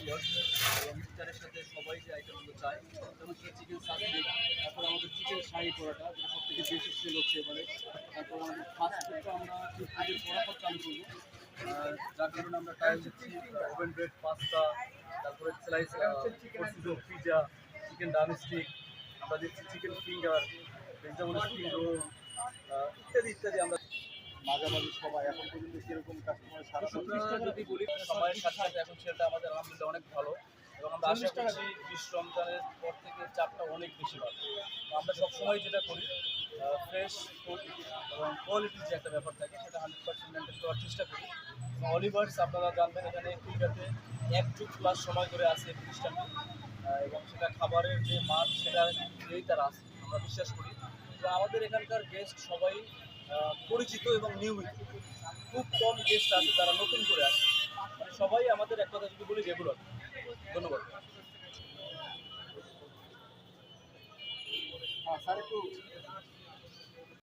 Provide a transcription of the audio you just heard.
Popular এবং ইফতারের সাথে সবাই যে আইটেমগুলো চায়, যেমন সেটা চিকেন সাসলিক, তারপর আমাদের চিকেন শাহি পরোটা, যেটা সব থেকে বেশি সেল হচ্ছে এবারে। তারপর আমাদের ফাস্ট ফুডটা আমরা ঈদের পরাপর চালু করবো, যার কারণে আমরা ট্রায়াল দিচ্ছি ওভেন ব্রেড পাস্তা, তারপরে স্লাইস পিজা, চিকেন ড্রামস্টিক, আমরা দিচ্ছি chicken finger, vegetable spring roll, ইত্যাদি ইত্যাদি। আমরা মাঝামাঝি সবাই এখন পর্যন্ত কিরকম কাস্টমার সারা যদি বলি সময়ের সাথে সাথে এখন সেটা আমাদের আলহামদুলিল্লাহ অনেক ভালো, এবং আমরা আশা করছি 20 রমজানের পর থেকে চাপটা অনেক বেশি বাড়বে। তো আমরা সবসময় যেটা করি, ফ্রেশ ফুড এবং কোয়ালিটির যে একটা ব্যাপার থাকে সেটা 100% মেনটেন করার চেষ্টা করি। এবং অলিভার্স আপনারা জানবেন এখানে কুইগাতে 1 যুগ প্লাস সময় ধরে আছে প্রতিষ্ঠানটি, এবং সেটা খাবারের যে মান সেটা দিয়েই তারা আছে আমরা বিশ্বাস করি। তো আমাদের এখানকার গেস্ট সবাই পরিচিত এবং নিয়মিত, খুব কম গেস্ট আছে যারা নতুন করে আসে, মানে সবাই আমাদের এক কথা যদি বলি রেগুলার। ধন্যবাদ। হ্যাঁ স্যার একটু